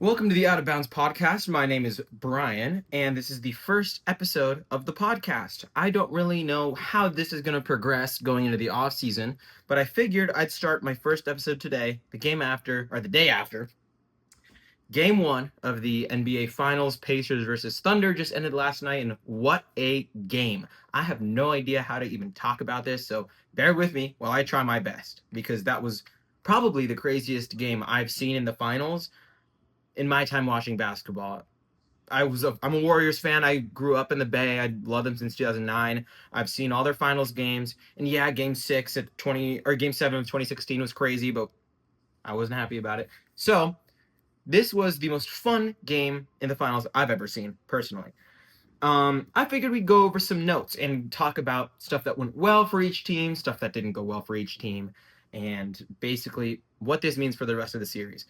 Welcome to the Out of Bounds podcast. My name is Brian, and this is the first episode of the podcast. I don't really know how this is going to progress going into the off season, but I figured I'd start my first episode today, the game after, or the day after. Game one of the NBA Finals, Pacers versus Thunder, just ended last night, and what a game. I have no idea how to even talk about this, so bear with me while I try my best, because that was probably the craziest game I've seen in the finals in my time watching basketball. I'm a Warriors fan. I grew up in the Bay. I love them since 2009. I've seen all their finals games. And yeah, game 6 at 20 or game 7 of 2016 was crazy, but I wasn't happy about it. So, this was the most fun game in the finals I've ever seen personally. I figured we'd go over some notes and talk about stuff that went well for each team, stuff that didn't go well for each team, and basically what this means for the rest of the series.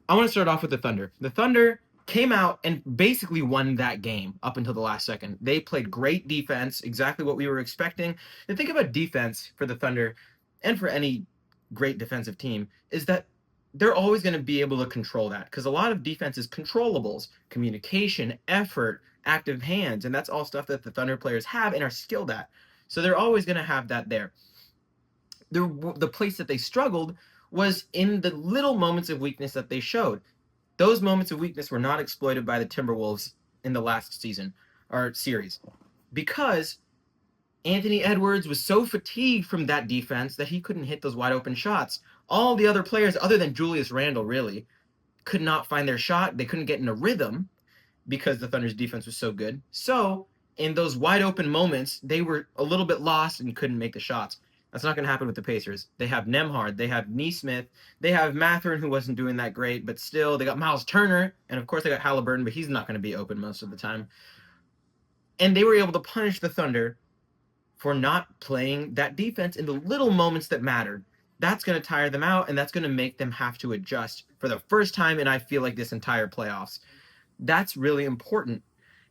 I want to start off with the Thunder. The Thunder came out and basically won that game up until the last second. They played great defense, exactly what we were expecting. The thing about defense for the Thunder and for any great defensive team is that they're always going to be able to control that because a lot of defense is controllables, communication, effort, active hands, and that's all stuff that the Thunder players have and are skilled at. So they're always going to have that there. The place that they struggled was in the little moments of weakness that they showed. Those moments of weakness were not exploited by the Timberwolves in the last season or series because Anthony Edwards was so fatigued from that defense that he couldn't hit those wide open shots. All the other players, other than Julius Randle, really could not find their shot. They couldn't get in a rhythm because the Thunder's defense was so good. So, in those wide open moments, they were a little bit lost and couldn't make the shots. That's not going to happen with the Pacers. They have Nemhard, they have Neesmith, they have Mathurin, who wasn't doing that great, but still, they got Miles Turner, and of course they got Halliburton, but he's not going to be open most of the time. And they were able to punish the Thunder for not playing that defense in the little moments that mattered. That's going to tire them out, and that's going to make them have to adjust for the first time, and I feel like this entire playoffs. That's really important.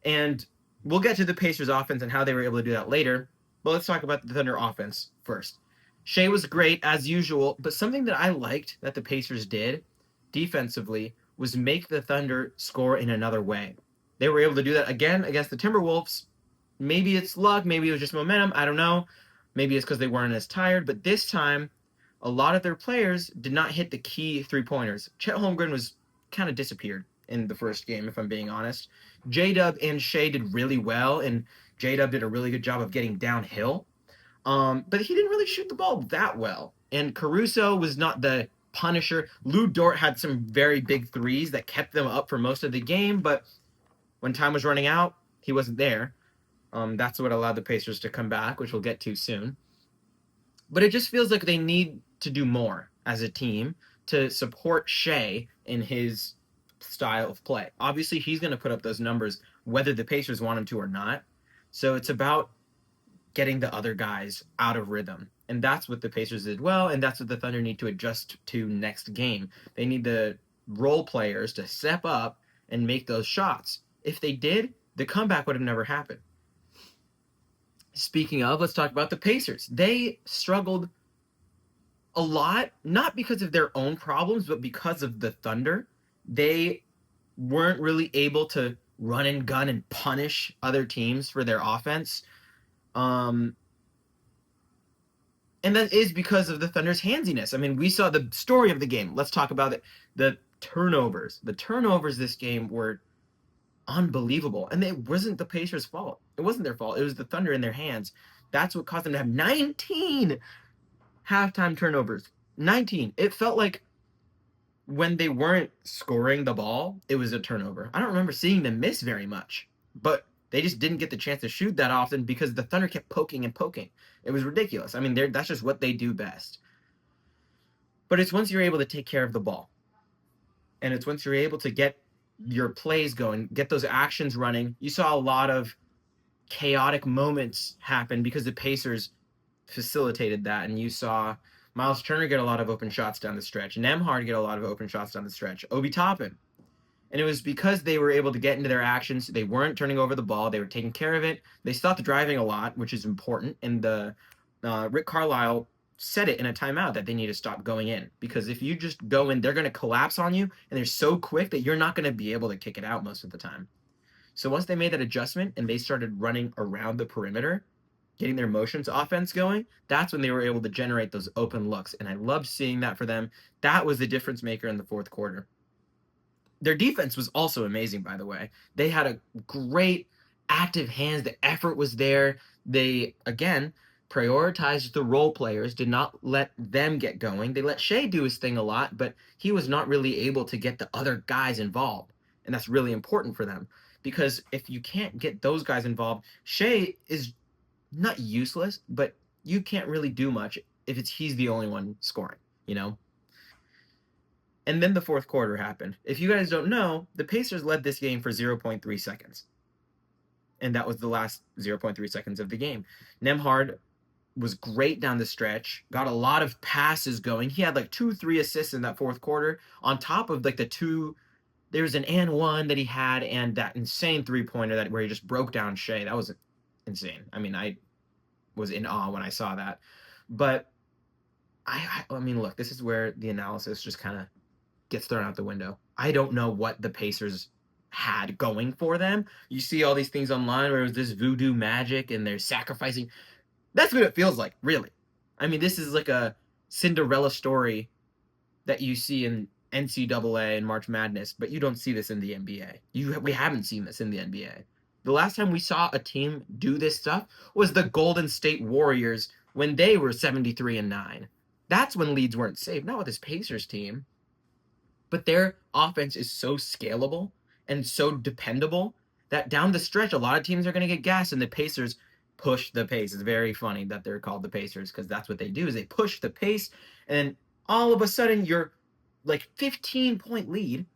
And we'll get to the Pacers offense and how they were able to do that later. But let's talk about the Thunder offense first. Shea was great as usual, but something that I liked that the Pacers did defensively was make the Thunder score in another way. They were able to do that again against the Timberwolves. Maybe it's luck, maybe it was just momentum, I don't know. Maybe it's because they weren't as tired, but this time a lot of their players did not hit the key three-pointers. Chet Holmgren was kind of disappeared in the first game, if I'm being honest. J-Dub and Shea did really well, and J-Dub did a really good job of getting downhill. But he didn't really shoot the ball that well. And Caruso was not the punisher. Lou Dort had some very big threes that kept them up for most of the game, but when time was running out, he wasn't there. That's what allowed the Pacers to come back, which we'll get to soon. But it just feels like they need to do more as a team to support Shea in his style of play. Obviously, he's going to put up those numbers whether the Pacers want him to or not. So it's about getting the other guys out of rhythm. And that's what the Pacers did well, and that's what the Thunder need to adjust to next game. They need the role players to step up and make those shots. If they did, the comeback would have never happened. Speaking of, let's talk about the Pacers. They struggled a lot, not because of their own problems, but because of the Thunder. They weren't really able to run and gun and punish other teams for their offense. And that is because of the Thunder's handsiness. I mean, we saw the story of the game. Let's talk about it. The turnovers. The turnovers this game were unbelievable. And it wasn't the Pacers' fault. It wasn't their fault. It was the Thunder in their hands. That's what caused them to have 19 halftime turnovers. 19. It felt like when they weren't scoring the ball, it was a turnover. I don't remember seeing them miss very much, but they just didn't get the chance to shoot that often because the Thunder kept poking and poking. It was ridiculous. I mean, that's just what they do best. But it's once you're able to take care of the ball, and it's once you're able to get your plays going, get those actions running. You saw a lot of chaotic moments happen because the Pacers facilitated that, and you saw Miles Turner get a lot of open shots down the stretch, Nemhard get a lot of open shots down the stretch, Obi Toppin. And it was because they were able to get into their actions. They weren't turning over the ball. They were taking care of it. They stopped driving a lot, which is important. And the Rick Carlisle said it in a timeout that they need to stop going in, because if you just go in, they're going to collapse on you, and they're so quick that you're not going to be able to kick it out most of the time. So once they made that adjustment and they started running around the perimeter, getting their motions offense going, that's when they were able to generate those open looks. And I loved seeing that for them. That was the difference maker in the fourth quarter. Their defense was also amazing, by the way. They had a great active hands. The effort was there. They, again, prioritized the role players, did not let them get going. They let Shea do his thing a lot, but he was not really able to get the other guys involved. And that's really important for them, because if you can't get those guys involved, Shea is not useless, but you can't really do much if he's the only one scoring, you know? And then the fourth quarter happened. If you guys don't know, the Pacers led this game for 0.3 seconds. And that was the last 0.3 seconds of the game. Nembhard was great down the stretch, got a lot of passes going. He had like 2-3 assists in that fourth quarter, on top of like the two. There's an and one that he had, and that insane three-pointer that where he just broke down Shea. That was insane. I mean, I was in awe when I saw that. But I mean, look, this is where the analysis just kind of gets thrown out the window. I don't know what the Pacers had going for them. You see all these things online where it was this voodoo magic and they're sacrificing. That's what it feels like, really. I mean, this is like a Cinderella story that you see in NCAA and March Madness, but you don't see this in the NBA. We haven't seen this in the NBA. The last time we saw a team do this stuff was the Golden State Warriors when they were 73-9. That's when leads weren't saved, not with this Pacers team. But their offense is so scalable and so dependable that down the stretch, a lot of teams are going to get gas, and the Pacers push the pace. It's very funny that they're called the Pacers, because that's what they do, is they push the pace, and all of a sudden you're like 15-point lead.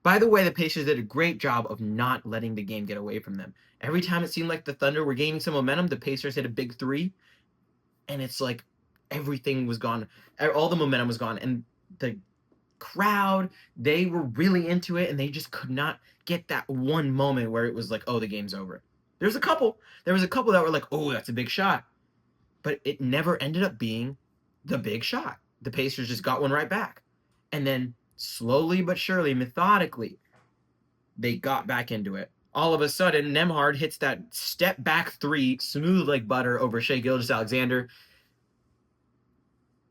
By the way, the Pacers did a great job of not letting the game get away from them. Every time it seemed like the Thunder were gaining some momentum, the Pacers hit a big three, and it's like everything was gone. All the momentum was gone, and the crowd, they were really into it, and they just could not get that one moment where it was like, oh, the game's over. There was a couple that were like, oh, that's a big shot, but it never ended up being the big shot. The Pacers just got one right back, and then slowly but surely, methodically, they got back into it. All of a sudden, Nembhard hits that step back three, smooth like butter, over Shai Gilgeous-Alexander,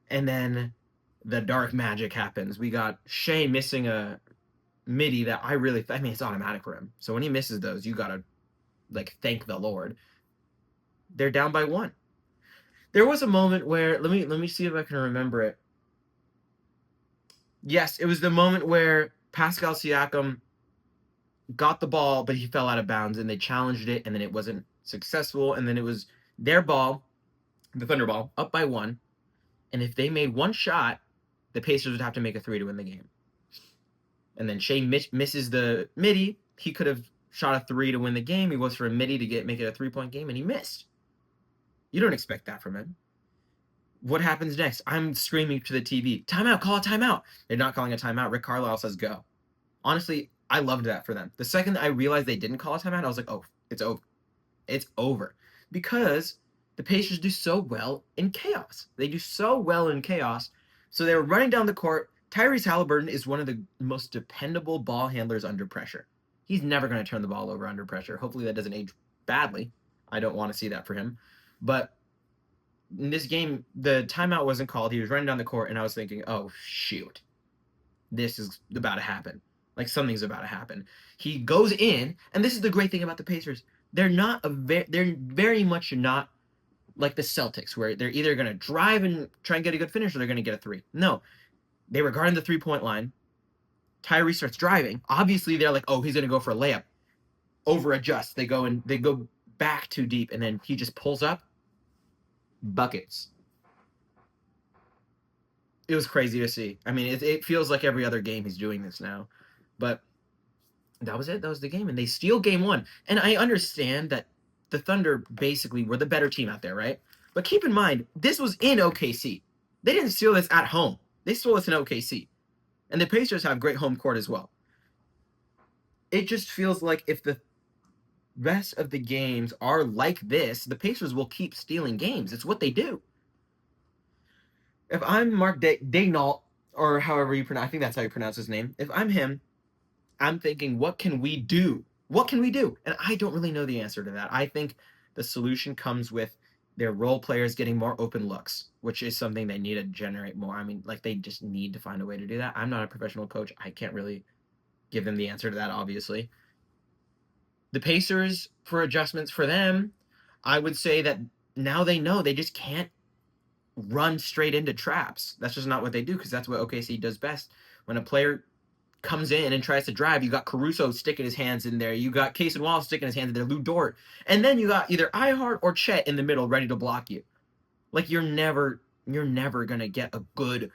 and then the dark magic happens. We got Shea missing a midi that I mean, it's automatic for him. So when he misses those, you gotta like thank the Lord. They're down by one. There was a moment where let me see if I can remember it. Yes, it was the moment where Pascal Siakam got the ball, but he fell out of bounds, and they challenged it, and then it wasn't successful, and then it was their ball, the Thunder ball, up by one. And if they made one shot, the Pacers would have to make a three to win the game. And then Shea misses the midi. He could have shot a three to win the game. He goes for a midi to make it a 3-point game, and he missed. You don't expect that from him. What happens next? I'm screaming to the TV, timeout, call a timeout. They're not calling a timeout. Rick Carlisle says go. Honestly, I loved that for them. The second I realized they didn't call a timeout, I was like, oh, it's over. It's over. Because the Pacers do so well in chaos. They do so well in chaos. So they were running down the court. Tyrese Halliburton is one of the most dependable ball handlers under pressure. He's never going to turn the ball over under pressure. Hopefully that doesn't age badly. I don't want to see that for him. But in this game, the timeout wasn't called. He was running down the court, and I was thinking, oh, shoot. This is about to happen. Like, something's about to happen. He goes in, and this is the great thing about the Pacers. They're very much not like the Celtics, where they're either going to drive and try and get a good finish, or they're going to get a three. No. They were guarding the three-point line. Tyrese starts driving. Obviously, they're like, oh, he's going to go for a layup. Over adjust. They go back too deep, and then he just pulls up. Buckets. It was crazy to see. I mean, it feels like every other game he's doing this now. But that was it. That was the game. And they steal game one. And I understand that the Thunder basically were the better team out there, right? But keep in mind, this was in OKC. They didn't steal this at home. They stole this in OKC. And the Pacers have great home court as well. It just feels like if the rest of the games are like this, the Pacers will keep stealing games. It's what they do. If I'm Mark Daignault, or however you pronounce, I think that's how you pronounce his name. If I'm him, I'm thinking, what can we do? What can we do? And I don't really know the answer to that. I think the solution comes with their role players getting more open looks, which is something they need to generate more. I mean, like they just need to find a way to do that. I'm not a professional coach. I can't really give them the answer to that, obviously. The Pacers, for adjustments for them, I would say that now they know they just can't run straight into traps. That's just not what they do because that's what OKC does best. When a player comes in and tries to drive, you got Caruso sticking his hands in there. You got Case and Wallace sticking his hands in there, Lou Dort. And then you got either Ihart or Chet in the middle ready to block you. Like you're never gonna get a good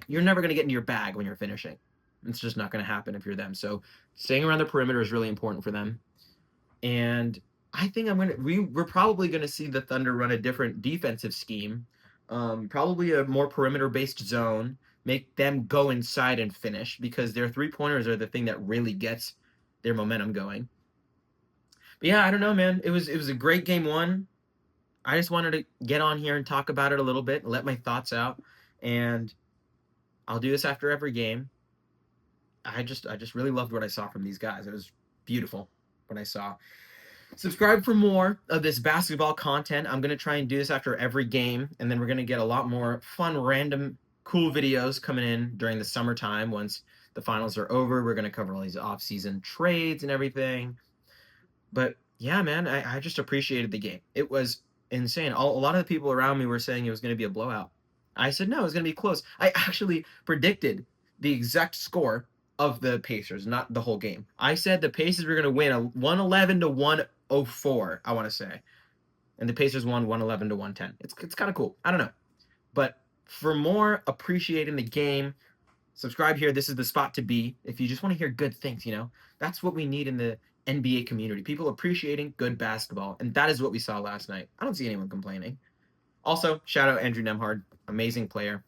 you're never gonna get into your bag when you're finishing. It's just not gonna happen if you're them. So staying around the perimeter is really important for them. And I think we're probably gonna see the Thunder run a different defensive scheme. Probably a more perimeter based zone, make them go inside and finish because their 3-pointers are the thing that really gets their momentum going. But yeah, I don't know, man. It was a great game one. I just wanted to get on here and talk about it a little bit, and let my thoughts out. And I'll do this after every game. I just really loved what I saw from these guys. It was beautiful what I saw. Subscribe for more of this basketball content. I'm going to try and do this after every game, and then we're going to get a lot more fun, random, cool videos coming in during the summertime once the finals are over. We're going to cover all these off-season trades and everything. But yeah, man, I just appreciated the game. It was insane. A lot of the people around me were saying it was going to be a blowout. I said no, it was going to be close. I actually predicted the exact score of the Pacers, not the whole game. I said the Pacers were going to win a 111 to 104, I want to say. And the Pacers won 111 to 110. It's kind of cool. I don't know. But for more appreciating the game, subscribe here. This is the spot to be if you just want to hear good things, That's what we need in the NBA community. People appreciating good basketball. And that is what we saw last night. I don't see anyone complaining. Also, shout out Andrew Nemhard. Amazing player.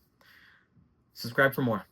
Subscribe for more.